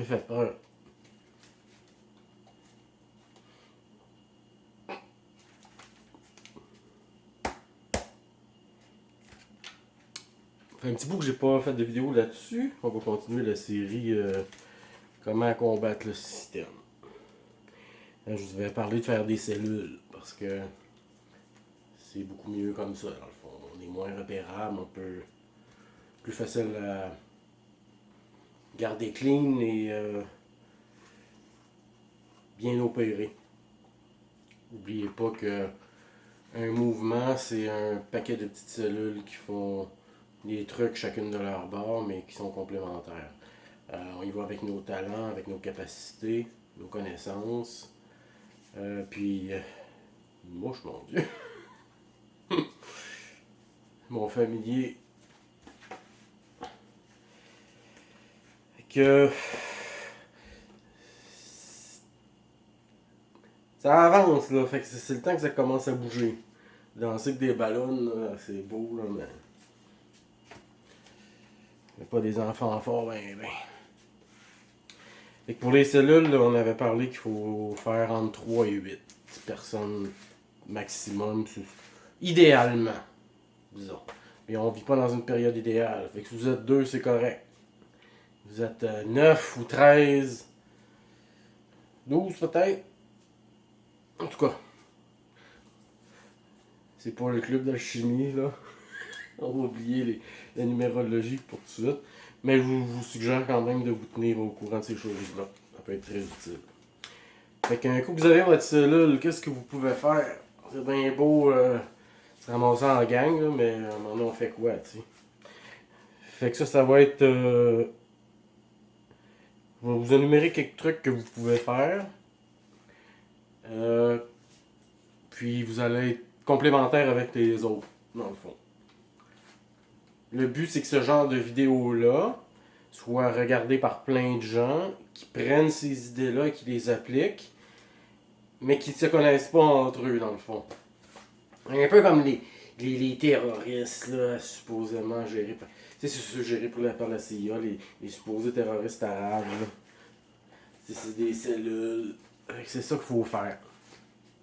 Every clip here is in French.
peu fait peur. Ça fait un petit bout que j'ai pas fait de vidéo là-dessus. On va continuer la série comment combattre le système. Là, je vous avais parlé de faire des cellules parce que c'est beaucoup mieux comme ça dans le fond. On est moins repérable, on peut plus facile à garder clean et bien opéré. N'oubliez pas que un mouvement, c'est un paquet de petites cellules qui font des trucs chacune de leur bord, mais qui sont complémentaires. On y va avec nos talents, avec nos capacités, nos connaissances. Puis, mouche, mon Dieu. Mon familier. Que ça avance, là. Fait que c'est le temps que ça commence à bouger. Danser avec des ballons, c'est beau, là, mais. Il n'y a pas des enfants forts, ben. Fait que pour les cellules, là, on avait parlé qu'il faut faire entre 3 et 8 personnes maximum, idéalement, disons. Mais on vit pas dans une période idéale. Fait que si vous êtes 2, c'est correct. Vous êtes 9 ou 13, 12 peut-être. En tout cas, c'est pas le club d'alchimie, là. On va oublier la numérologie pour tout de suite. Mais je vous suggère quand même de vous tenir au courant de ces choses-là. Ça peut être très utile. Fait qu'un coup que vous avez votre cellule, qu'est-ce que vous pouvez faire? C'est bien beau se ramasser en gang, là, mais à un moment donné, on fait quoi, tu sais? Fait que ça va être... je vais vous énumérer quelques trucs que vous pouvez faire. Puis vous allez être complémentaire avec les autres, dans le fond. Le but, c'est que ce genre de vidéo-là soit regardé par plein de gens qui prennent ces idées-là et qui les appliquent, mais qui ne se connaissent pas entre eux, dans le fond. Un peu comme les terroristes, là, supposément gérés par... Tu sais, c'est gérés par la CIA, les supposés terroristes arabes, là. C'est des cellules. C'est ça qu'il faut faire.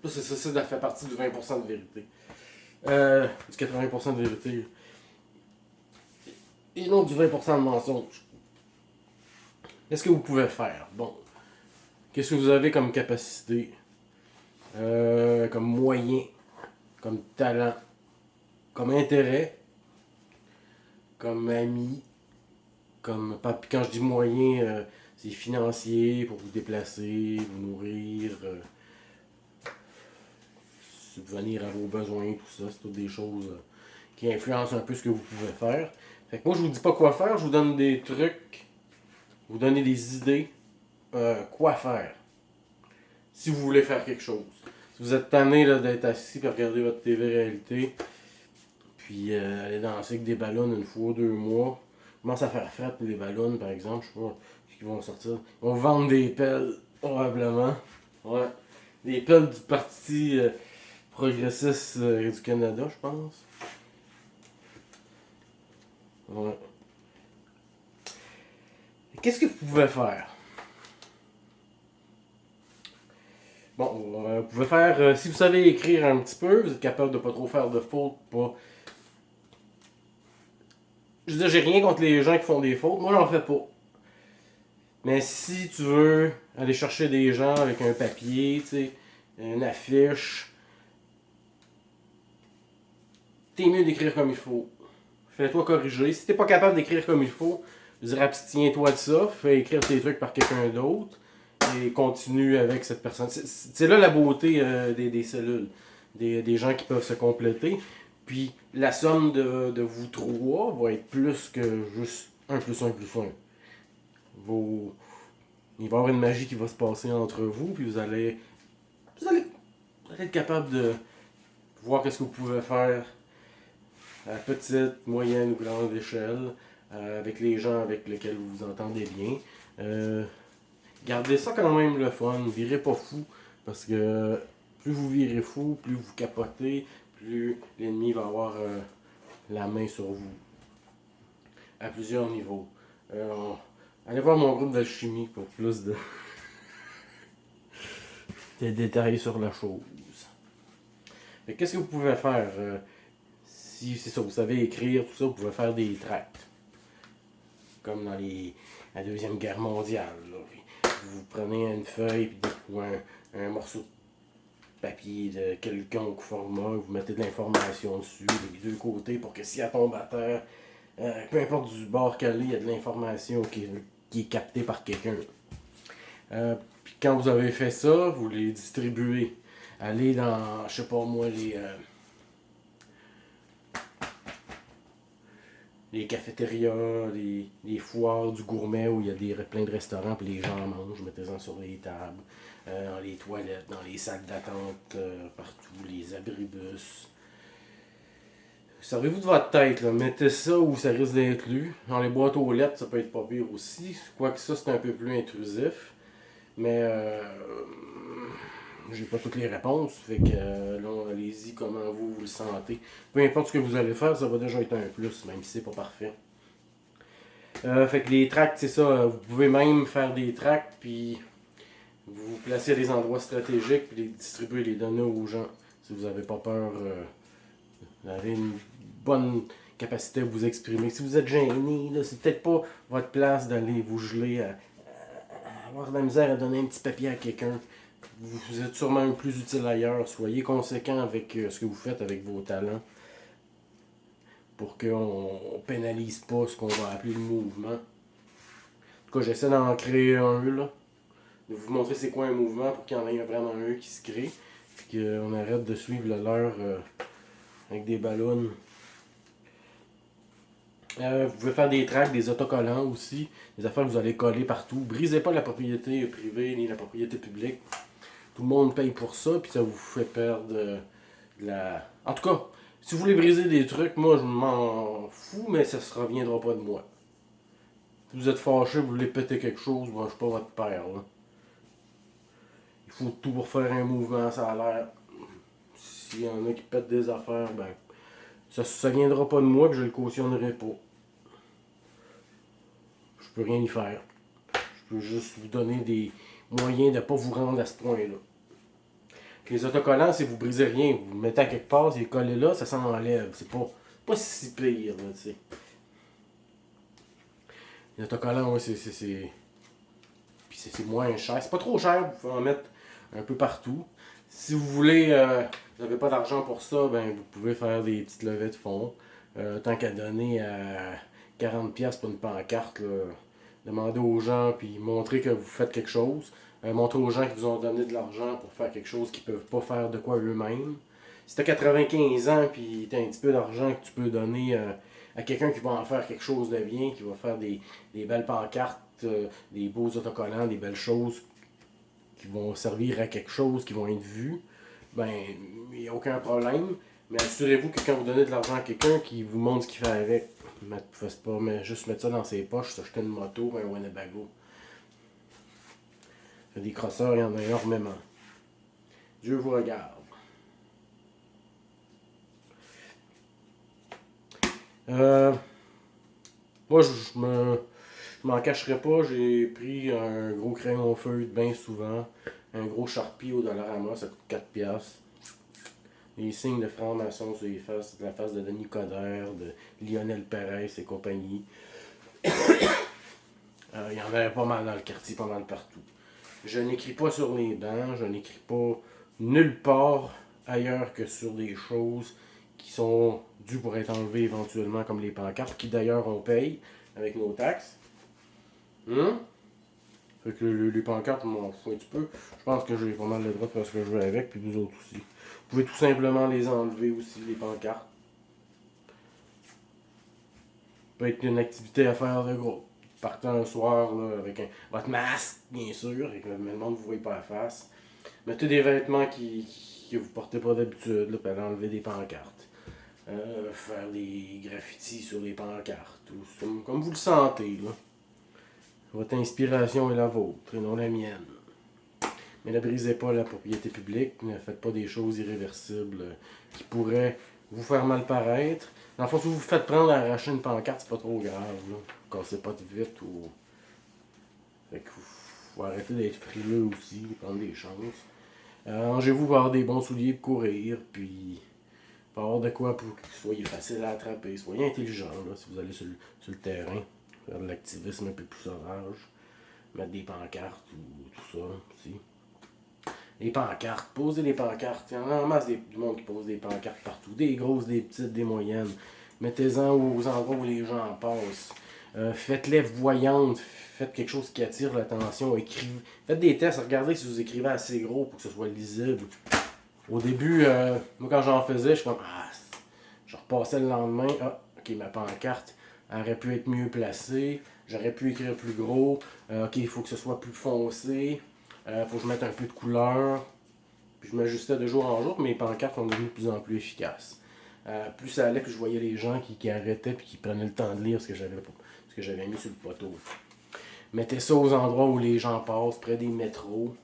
Ça fait partie du 20% de vérité. Du 80% de vérité. Et non du 20% de mensonge. Qu'est-ce que vous pouvez faire? Bon. Qu'est-ce que vous avez comme capacité? Comme moyen? Comme talent? Comme intérêt? Comme ami? Comme... Quand je dis moyen, c'est financier, pour vous déplacer, vous nourrir, subvenir à vos besoins, tout ça. C'est toutes des choses qui influencent un peu ce que vous pouvez faire. Fait que moi, je vous dis pas quoi faire, je vous donne des trucs, vous donner des idées, quoi faire. Si vous voulez faire quelque chose. Si vous êtes tanné d'être assis et regarder votre TV réalité, puis aller danser avec des ballons une fois, 2 mois, commence à faire frais pour les ballons, par exemple, je sais pas, qui vont sortir. Ils vont vendre des pelles, probablement. Ouais. Des pelles du Parti progressiste du Canada, je pense. Ouais. Qu'est-ce que vous pouvez faire? Bon, vous pouvez faire, si vous savez écrire un petit peu, vous êtes capable de pas trop faire de fautes, pas... Je veux dire, j'ai rien contre les gens qui font des fautes, moi j'en fais pas. Mais si tu veux aller chercher des gens avec un papier, tu sais, une affiche, t'es mieux d'écrire comme il faut. Fais-toi corriger. Si t'es pas capable d'écrire comme il faut, je dirais abstiens-toi de ça, fais écrire tes trucs par quelqu'un d'autre et continue avec cette personne. C'est là la beauté des cellules, des gens qui peuvent se compléter. Puis la somme de vous trois va être plus que juste 1 plus 1 plus 1. Il va y avoir une magie qui va se passer entre vous, puis vous allez être capable de voir qu'est-ce que vous pouvez faire à petite, moyenne ou grande échelle, avec les gens avec lesquels vous vous entendez bien. Gardez ça quand même le fun, virez pas fou, parce que plus vous virez fou, plus vous capotez, plus l'ennemi va avoir la main sur vous, à plusieurs niveaux. Allez voir mon groupe d'alchimie pour plus de détails sur la chose. Mais qu'est-ce que vous pouvez faire? Si c'est ça, vous savez écrire, tout ça, vous pouvez faire des tracts. Comme dans la Deuxième Guerre mondiale. Là. Vous prenez une feuille ou un morceau de papier de quelconque format, vous mettez de l'information dessus, des deux côtés, pour que si elle tombe à terre, peu importe du bord qu'elle est, il y a de l'information qui est captée par quelqu'un. Puis quand vous avez fait ça, vous les distribuez. Allez dans, je sais pas moi, les cafétérias, les foires du gourmet où il y a plein de restaurants puis les gens mangent, mettez-en sur les tables, dans les toilettes, dans les sacs d'attente, partout, les abribus. Servez-vous de votre tête, là. Mettez ça où ça risque d'être lu. Dans les boîtes aux lettres, ça peut être pas pire aussi. Quoique ça, c'est un peu plus intrusif. Mais j'ai pas toutes les réponses. Fait que là, allez-y comment vous le sentez. Peu importe ce que vous allez faire, ça va déjà être un plus, même si c'est pas parfait. Fait que les tracts, c'est ça. Vous pouvez même faire des tracts, puis vous vous placez à des endroits stratégiques, puis les distribuer, les donner aux gens. Si vous n'avez pas peur, vous avez une bonne capacité à vous exprimer. Si vous êtes gêné, là, c'est peut-être pas votre place d'aller vous geler à avoir de la misère à donner un petit papier à quelqu'un. Vous êtes sûrement plus utile ailleurs. Soyez conséquent avec ce que vous faites avec vos talents pour qu'on ne pénalise pas ce qu'on va appeler le mouvement. En tout cas, j'essaie d'en créer un, là. De vous montrer c'est quoi un mouvement pour qu'il y en ait vraiment un qui se crée. Puis qu'on arrête de suivre le leur avec des ballons. Vous pouvez faire des tracts, des autocollants aussi, des affaires que vous allez coller partout. Brisez pas la propriété privée ni la propriété publique. Tout le monde paye pour ça, puis ça vous fait perdre de la... En tout cas, si vous voulez briser des trucs, moi je m'en fous, mais ça ne reviendra pas de moi. Si vous êtes fâché, vous voulez péter quelque chose, moi je suis pas votre père. Là. Il faut tout pour faire un mouvement, ça a l'air. S'il y en a qui pètent des affaires, ben ça viendra pas de moi, puis je le cautionnerai pas. Je peux rien y faire. Je peux juste vous donner des moyens de ne pas vous rendre à ce point-là. Les autocollants, si vous brisez rien, vous le mettez à quelque part, c'est collé là, ça s'enlève. C'est pas si pire, là, tu sais. Les autocollants, ouais, Puis c'est moins cher. C'est pas trop cher, vous pouvez en mettre un peu partout. Si vous voulez, vous n'avez pas d'argent pour ça, ben vous pouvez faire des petites levées de fonds. Tant qu'à donner à 40$ pour une pancarte, là, demandez aux gens, puis montrer que vous faites quelque chose. Montrer aux gens qui vous ont donné de l'argent pour faire quelque chose qu'ils ne peuvent pas faire de quoi eux-mêmes. Si tu as 95 ans, puis tu as un petit peu d'argent que tu peux donner à quelqu'un qui va en faire quelque chose de bien, qui va faire des belles pancartes, des beaux autocollants, des belles choses qui vont servir à quelque chose, qui vont être vues, ben, il n'y a aucun problème. Mais assurez-vous que quand vous donnez de l'argent à quelqu'un, qui vous montre ce qu'il fait avec. Faites pas juste mettre ça dans ses poches, s'acheter une moto, un Winnebago. Des crosseurs, il y en a énormément. Dieu vous regarde. Moi, je m'en cacherai pas, j'ai pris un gros crayon feuille bien souvent, un gros Sharpie au Dollarama, ça coûte 4$. Les signes de franc-maçon sur les faces, la face de Denis Coderre, de Lionel Perez et compagnie. Il y en avait pas mal dans le quartier, pas mal partout. Je n'écris pas sur les bancs, je n'écris pas nulle part ailleurs que sur des choses qui sont dues pour être enlevées éventuellement, comme les pancartes, qui d'ailleurs on paye avec nos taxes. Fait que les pancartes, m'en fous un petit peu. Je pense que j'ai pas mal le droit de faire ce que je veux avec, puis vous autres aussi. Vous pouvez tout simplement les enlever aussi, les pancartes. Ça peut être une activité à faire de groupe. Partez un soir là, avec votre masque, bien sûr, et que le monde ne vous voit pas la face. Mettez des vêtements que vous portez pas d'habitude, là, puis allez enlever des pancartes. Faire des graffitis sur les pancartes, ou comme vous le sentez. Là. Votre inspiration est la vôtre et non la mienne. Mais ne brisez pas la propriété publique, ne faites pas des choses irréversibles qui pourraient vous faire mal paraître. Dans le fond, si vous vous faites prendre à arracher une pancarte, c'est pas trop grave. Là. Cassez pas de vite ou Fait que faut arrêter d'être frileux aussi, prendre des chances. Arrangez-vous pour avoir des bons souliers pour courir, puis pour avoir de quoi pour que vous soyez facile à attraper. Soyez intelligent là, si vous allez sur le terrain. Faire de l'activisme un peu plus sauvage. Mettre des pancartes ou tout ça aussi. Les pancartes, poser les pancartes. Il y en a en masse du monde qui pose des pancartes partout. Des grosses, des petites, des moyennes. Mettez-en aux endroits où les gens passent. Faites-les voyantes. Faites quelque chose qui attire l'attention. Faites des tests. Regardez si vous écrivez assez gros pour que ce soit lisible. Au début, moi quand j'en faisais, je suis comme je repassais le lendemain. Ah, ok, ma pancarte aurait pu être mieux placée. J'aurais pu écrire plus gros. Ok, il faut que ce soit plus foncé. Faut que je mette un peu de couleur. Puis je m'ajustais de jour en jour, mais mes pancartes sont devenues de plus en plus efficaces. Plus ça allait, plus je voyais les gens qui arrêtaient et qui prenaient le temps de lire ce que j'avais mis sur le poteau. Mettez ça aux endroits où les gens passent, près des métros.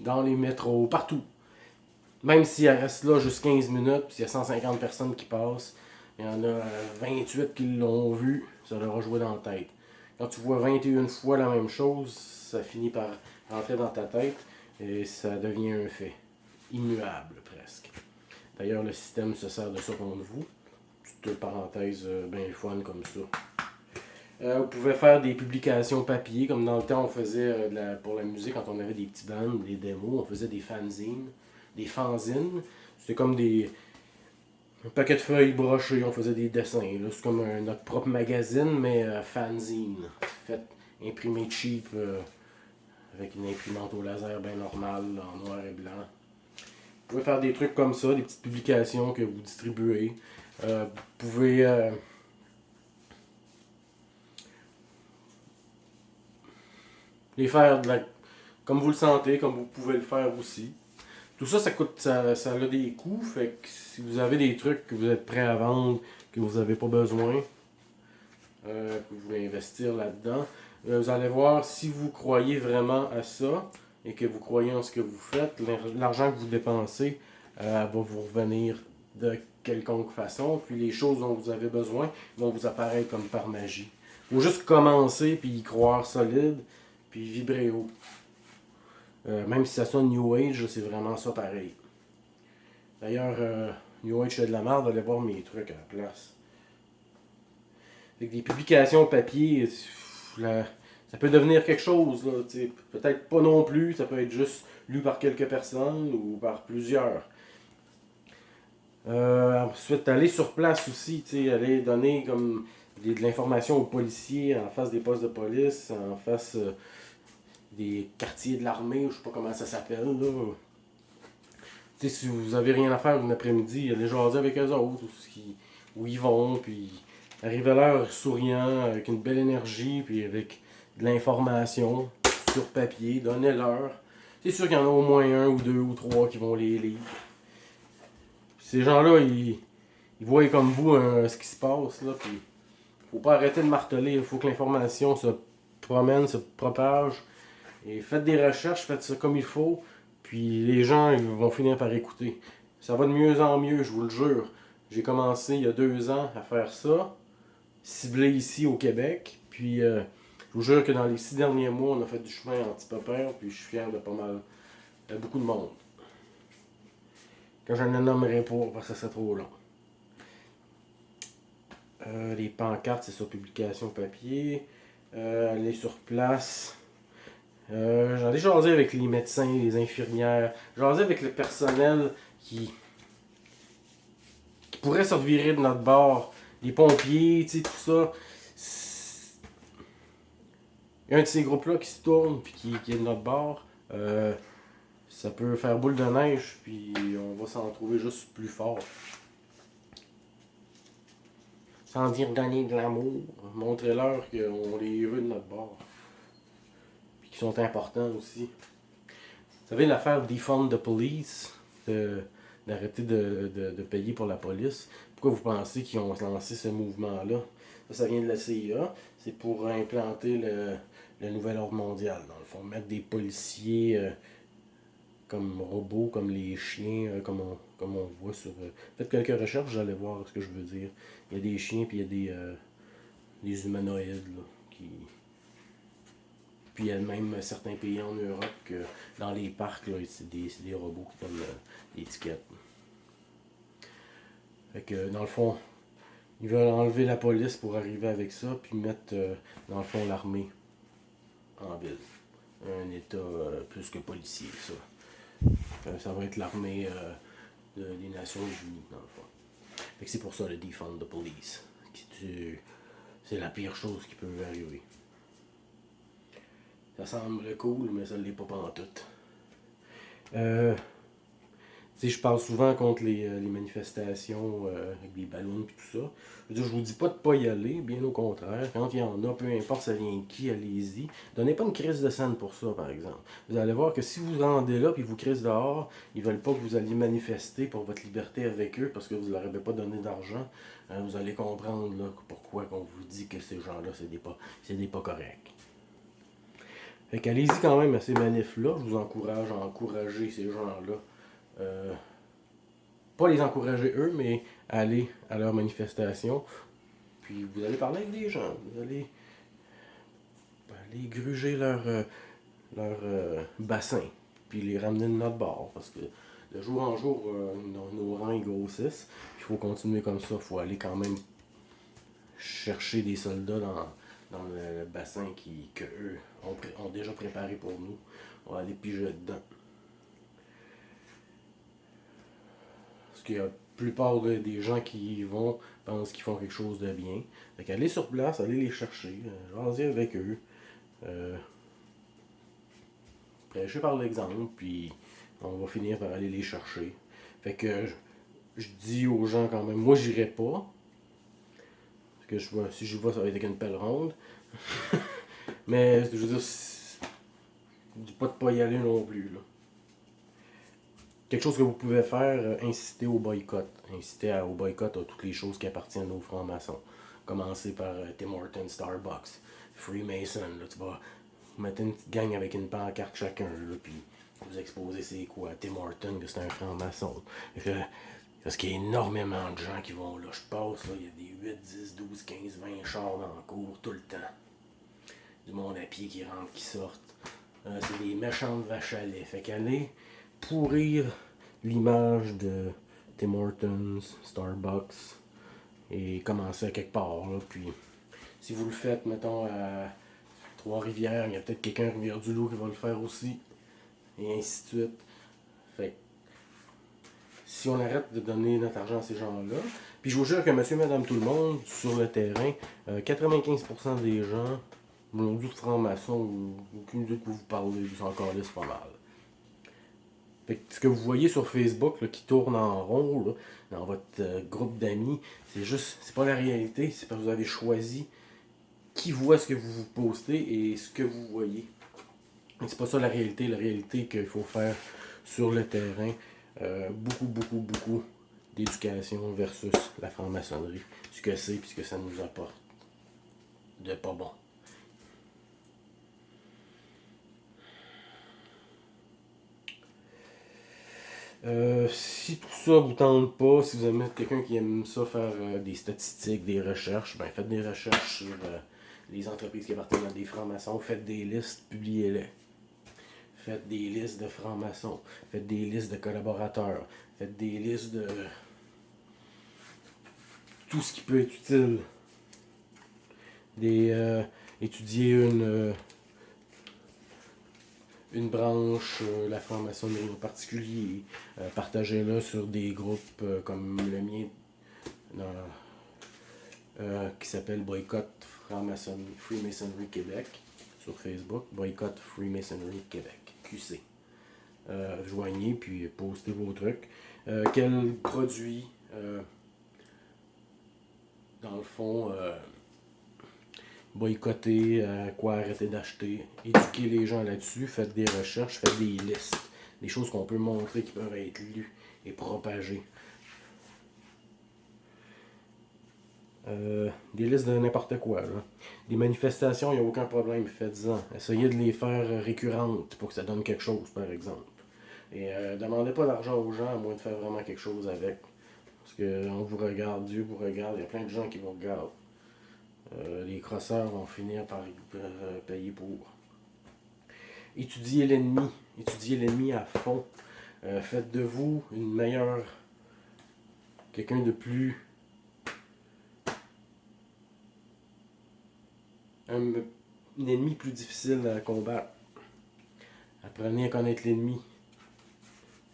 Dans les métros, partout. Même si elle reste là juste 15 minutes, puis il y a 150 personnes qui passent, il y en a 28 qui l'ont vu, ça leur a joué dans la tête. Quand tu vois 21 fois la même chose, ça finit par rentrer dans ta tête et ça devient un fait. Immuable presque. D'ailleurs, le système se sert de ça contre vous. Petite parenthèse bien fun comme ça. Vous pouvez faire des publications papier, comme dans le temps on faisait pour la musique, quand on avait des petits bands, des démos, on faisait des fanzines. Des fanzines. C'était comme un paquet de feuilles brochées, on faisait des dessins. C'est comme notre propre magazine, mais fanzine. Fait imprimé cheap avec une imprimante au laser bien normale, en noir et blanc. Vous pouvez faire des trucs comme ça, des petites publications que vous distribuez. Vous pouvez les faire comme vous le sentez, comme vous pouvez le faire aussi. Tout ça, ça a des coûts. Fait que si vous avez des trucs que vous êtes prêt à vendre, que vous n'avez pas besoin, que vous voulez investir là-dedans, vous allez voir si vous croyez vraiment à ça et que vous croyez en ce que vous faites, l'argent que vous dépensez va vous revenir de quelconque façon. Puis les choses dont vous avez besoin vont vous apparaître comme par magie. Il faut juste commencer puis y croire solide puis vibrer haut. Même si ça sonne New Age, c'est vraiment ça pareil. D'ailleurs, New Age, c'est de la merde, allez voir mes trucs à la place. Avec des publications papier, ça peut devenir quelque chose. Peut-être pas non plus, ça peut être juste lu par quelques personnes ou par plusieurs. Ensuite, aller sur place aussi, aller donner comme de l'information aux policiers en face des postes de police, en face des quartiers de l'armée, je sais pas comment ça s'appelle. Si vous avez rien à faire une après-midi, allez jaser avec eux autres, où ils vont, puis arriver à l'heure souriant, avec une belle énergie, puis avec de l'information sur papier, donnez-leur. C'est sûr qu'il y en a au moins un ou deux ou trois qui vont les lire. Ces gens-là, ils voient comme vous ce qui se passe, là, puis faut pas arrêter de marteler, il faut que l'information se promène, se propage, et faites des recherches, faites ça comme il faut, puis les gens ils vont finir par écouter. Ça va de mieux en mieux, je vous le jure. J'ai commencé il y a 2 ans à faire ça, ciblé ici au Québec, puis je vous jure que dans les 6 derniers mois, on a fait du chemin anti-peur, puis je suis fier de pas mal, beaucoup de monde. Que je ne nommerai pas parce que ça serait trop long. Les pancartes, c'est sur publication papier. Aller sur place. J'en ai jasé avec les médecins, les infirmières. Jasé avec le personnel qui pourrait se revirer de notre bord. Les pompiers, tu sais, tout ça. Il y a un de ces groupes-là qui se tourne puis qui est de notre bord. Ça peut faire boule de neige, puis on va s'en trouver juste plus fort. Sans dire donner de l'amour, montrez-leur qu'on les veut de notre bord. Puis qu'ils sont importants aussi. Vous savez, l'affaire Defund the Police, d'arrêter de payer pour la police, pourquoi vous pensez qu'ils ont lancé ce mouvement-là? Ça vient de la CIA. C'est pour implanter le nouvel ordre mondial, dans le fond. Mettre des policiers comme robots, comme les chiens, comme on voit sur... Faites quelques recherches, vous allez voir ce que je veux dire. Il y a des chiens, puis il y a des humanoïdes là, Puis il y a même certains pays en Europe que dans les parcs, c'est des robots qui donnent l'étiquette. Fait que dans le fond, ils veulent enlever la police pour arriver avec ça, puis mettre dans le fond l'armée en ville. Un état plus que policier, ça. Ça va être l'armée des Nations Unies, dans le fond. Fait que c'est pour ça le Defund the Police. C'est la pire chose qui peut arriver. Ça semble cool, mais ça ne l'est pas pantoute. Je parle souvent contre les manifestations avec des ballons et tout ça. Je vous dis pas de pas y aller, bien au contraire. Quand il y en a, peu importe ça vient de qui, allez-y. Donnez pas une crise de scène pour ça, par exemple. Vous allez voir que si vous vous rendez là et vous crisez dehors, ils veulent pas que vous alliez manifester pour votre liberté avec eux parce que vous leur avez pas donné d'argent. Vous allez comprendre là, pourquoi on vous dit que ces gens-là, c'est des pas corrects. Fait qu'allez-y quand même à ces manifs-là. Je vous encourage à encourager ces gens-là. Pas les encourager eux, mais aller à leur manifestation. Puis vous allez parler avec des gens. Vous allez gruger leur bassin. Puis les ramener de notre bord. Parce que de jour en jour, nos rangs ils grossissent. Il faut continuer comme ça. Il faut aller quand même chercher des soldats dans le bassin que eux ont déjà préparé pour nous. On va aller piger dedans. Parce que la plupart des gens qui y vont pensent qu'ils font quelque chose de bien. Fait qu'aller sur place, aller les chercher, jaser avec eux. Prêcher par l'exemple, puis on va finir par aller les chercher. Fait que je dis aux gens quand même, moi j'irai pas. Parce que si je vais, ça va être avec une pelle ronde. Mais je veux dire, je dis pas de pas y aller non plus. Là. Quelque chose que vous pouvez faire, inciter au boycott. Inciter au boycott à toutes les choses qui appartiennent aux francs-maçons. Commencer par Tim Hortons, Starbucks, Freemason. Là, tu vas mettre une petite gang avec une pancarte chacun, là, puis vous exposer c'est quoi. Tim Hortons, que c'est un franc-maçon. Parce qu'il y a énormément de gens qui vont là. Je passe, là, il y a des 8, 10, 12, 15, 20 chars dans le cours tout le temps. Du monde à pied qui rentre, qui sortent. C'est des méchantes vaches à lait. Fait qu'aller pourrir l'image de Tim Hortons, Starbucks et commencer à quelque part. Là. Puis si vous le faites, mettons, à Trois-Rivières, il y a peut-être quelqu'un à Rivière-du-Loup qui va le faire aussi. Et ainsi de suite. Fait si on arrête de donner notre argent à ces gens-là, puis je vous jure que monsieur, madame, tout le monde, sur le terrain, 95% des gens, mon doute franc-maçon ou aucune idée de quoi vous parlez, vous encore là, c'est pas mal. Fait que ce que vous voyez sur Facebook là, qui tourne en rond là, dans votre groupe d'amis, c'est pas la réalité, c'est parce que vous avez choisi qui voit ce que vous postez et ce que vous voyez. Et c'est pas ça la réalité qu'il faut faire sur le terrain, beaucoup d'éducation versus la franc-maçonnerie, ce que c'est et ce que ça nous apporte de pas bon. Si tout ça vous tente pas, si vous aimez quelqu'un qui aime ça faire des statistiques, des recherches, ben faites des recherches sur les entreprises qui appartiennent à des francs-maçons, faites des listes, publiez-les. Faites des listes de francs-maçons, faites des listes de collaborateurs, faites des listes de tout ce qui peut être utile. Étudier une branche, la franc-maçonnerie en particulier, partagez-la sur des groupes comme le mien qui s'appelle Boycott Freemasonry Québec sur Facebook, Boycott Freemasonry Québec, QC. Joignez puis postez vos trucs. Quels produits, dans le fond, boycotter, quoi arrêter d'acheter, éduquer les gens là-dessus, faites des recherches, faites des listes, des choses qu'on peut montrer qui peuvent être lues et propagées. Des listes de n'importe quoi. Là. Des manifestations, il n'y a aucun problème, faites-en. Essayez de les faire récurrentes pour que ça donne quelque chose, par exemple. Et demandez pas d'argent aux gens à moins de faire vraiment quelque chose avec. Parce qu'on vous regarde, Dieu vous regarde, il y a plein de gens qui vous regardent. les crosseurs vont finir par payer pour. Étudiez l'ennemi. Étudiez l'ennemi à fond. Faites de vous une meilleure... quelqu'un de plus... un ennemi plus difficile à combattre. Apprenez à connaître l'ennemi.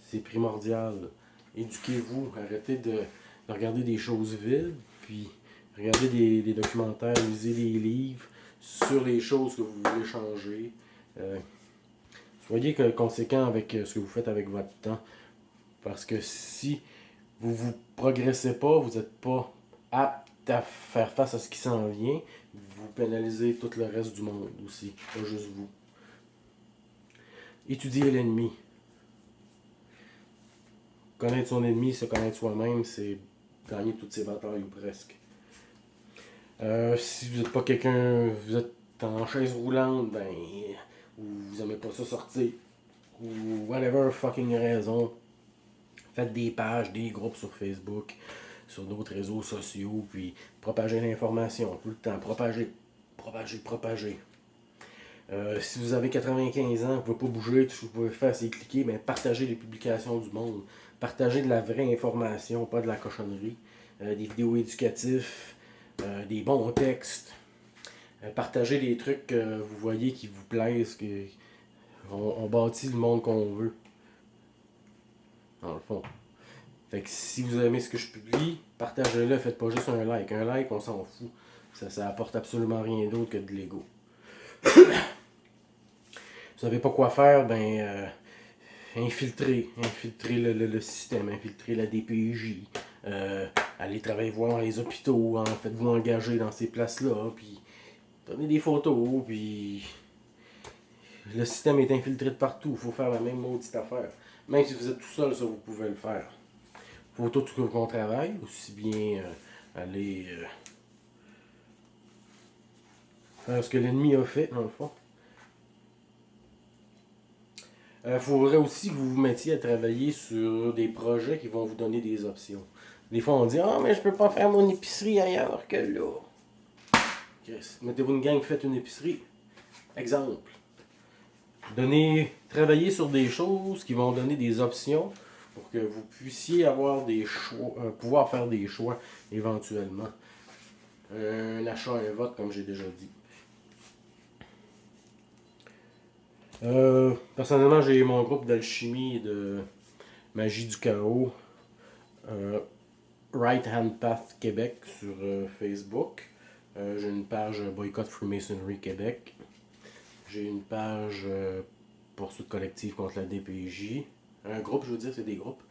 C'est primordial. Éduquez-vous. Arrêtez de regarder des choses vides. Puis regardez des documentaires, lisez des livres sur les choses que vous voulez changer. Soyez conséquent avec ce que vous faites avec votre temps. Parce que si vous ne progressez pas, vous n'êtes pas apte à faire face à ce qui s'en vient, vous pénalisez tout le reste du monde aussi, pas juste vous. Étudiez l'ennemi. Connaître son ennemi, se connaître soi-même, c'est gagner toutes ses batailles ou presque. Si vous n'êtes pas quelqu'un, vous êtes en chaise roulante, ben, ou vous n'aimez pas ça sortir, ou whatever fucking raison, faites des pages, des groupes sur Facebook, sur d'autres réseaux sociaux, puis propagez l'information tout le temps. Propagez. Si vous avez 95 ans, vous ne pouvez pas bouger, tout ce que vous pouvez faire, c'est cliquer, mais partagez les publications du monde. Partagez de la vraie information, pas de la cochonnerie. Des vidéos éducatives, des bons textes. Partagez des trucs que vous voyez qui vous plaisent, on bâtit le monde qu'on veut. Dans le fond. Fait que si vous aimez ce que je publie, partagez-le, faites pas juste un like. Un like, on s'en fout. Ça apporte absolument rien d'autre que de l'ego. Vous savez pas quoi faire, ben infiltrez le système, infiltrez la DPJ, allez travailler voir les hôpitaux, faites-vous engager dans ces places-là, puis prenez des photos, puis le système est infiltré de partout, il faut faire la même maudite affaire. Même si vous êtes tout seul, ça vous pouvez le faire. Il faut tout qu'on travaille, aussi bien aller faire ce que l'ennemi a fait, dans le fond. Il faudrait aussi que vous vous mettiez à travailler sur des projets qui vont vous donner des options. Des fois, on dit « Ah, mais je peux pas faire mon épicerie ailleurs que là. » Mettez-vous une gang, faites une épicerie. Exemple. Travaillez sur des choses qui vont donner des options pour que vous puissiez avoir des choix, pouvoir faire des choix éventuellement. Un achat, un vote, comme j'ai déjà dit. Personnellement, j'ai mon groupe d'alchimie et de magie du chaos. Right Hand Path Québec sur Facebook. J'ai une page Boycott Freemasonry Québec. J'ai une page poursuite collective contre la DPJ. Un groupe, je veux dire, c'est des groupes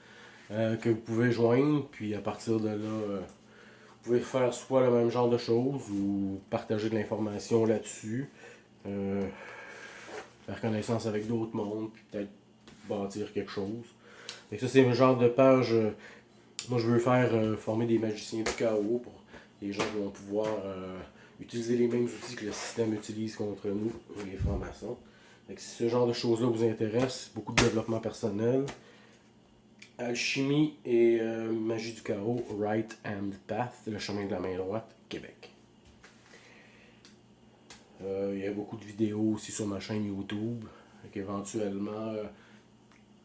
que vous pouvez joindre. Puis à partir de là, vous pouvez faire soit le même genre de choses ou partager de l'information là-dessus. Faire connaissance avec d'autres mondes, puis peut-être bâtir quelque chose. Et ça, c'est le genre de page. Moi, je veux faire former des magiciens du chaos pour les gens qui vont pouvoir utiliser les mêmes outils que le système utilise contre nous, les francs-maçons. Si ce genre de choses-là vous intéresse, beaucoup de développement personnel, alchimie et magie du chaos, Right Hand Path, le chemin de la main droite, Québec. Il y a beaucoup de vidéos aussi sur ma chaîne YouTube. Éventuellement,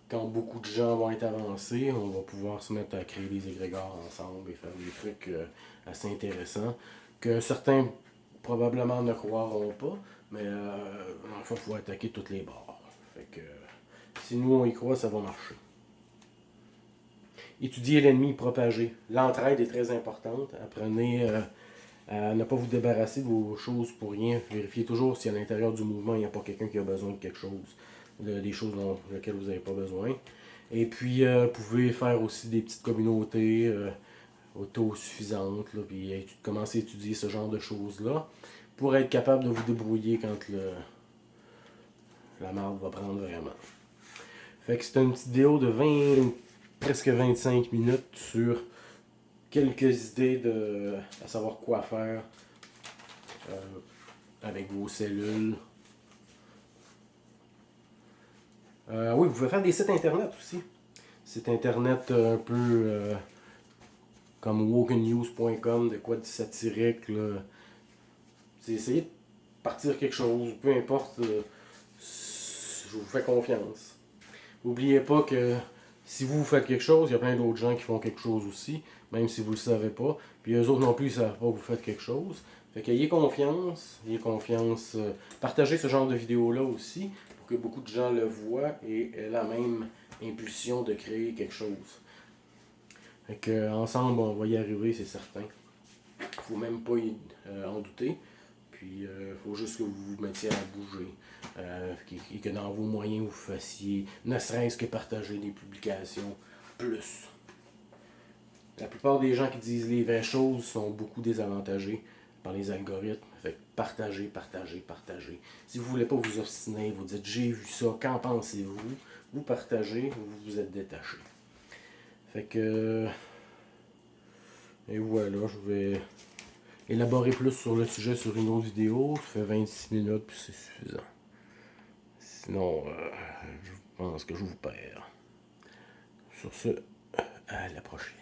quand beaucoup de gens vont être avancés, on va pouvoir se mettre à créer des égrégores ensemble et faire des trucs assez intéressants que certains probablement ne croiront pas, mais enfin, il faut attaquer toutes les bords. Fait que si nous on y croit, ça va marcher. Étudier l'ennemi, propager. L'entraide est très importante. Apprenez à ne pas vous débarrasser de vos choses pour rien. Vérifiez toujours si à l'intérieur du mouvement, il n'y a pas quelqu'un qui a besoin de quelque chose, des choses dont lesquelles vous n'avez pas besoin. Et puis, vous pouvez faire aussi des petites communautés autosuffisantes, là, puis commencer à étudier ce genre de choses-là pour être capable de vous débrouiller quand la marde va prendre vraiment. Fait que c'est une petite vidéo de presque 25 minutes sur quelques idées à savoir quoi faire avec vos cellules. Oui, vous pouvez faire des sites internet aussi. Sites internet un peu comme wokennews.com, de quoi de satirique, là. c'est essayer de partir quelque chose, peu importe, je vous fais confiance. N'oubliez pas que si vous faites quelque chose, il y a plein d'autres gens qui font quelque chose aussi, même si vous ne le savez pas. Puis eux autres non plus, ils ne savent pas que vous faites quelque chose. Fait qu'ayez confiance, partagez ce genre de vidéos-là aussi, pour que beaucoup de gens le voient et aient la même impulsion de créer quelque chose. Fait qu'ensemble, on va y arriver, c'est certain. Faut même pas en douter. Puis, il faut juste que vous vous mettiez à bouger. Et que dans vos moyens, vous fassiez, ne serait-ce que partager des publications plus. La plupart des gens qui disent les vraies choses sont beaucoup désavantagés par les algorithmes. Fait que partagez, partagez, partagez. Si vous ne voulez pas vous obstiner, vous dites j'ai vu ça, qu'en pensez-vous? Vous partagez, vous vous êtes détaché. Fait que. Et voilà, je vais élaborer plus sur le sujet sur une autre vidéo. Ça fait 26 minutes, puis c'est suffisant. Sinon, je pense que je vous perds. Sur ce, à la prochaine.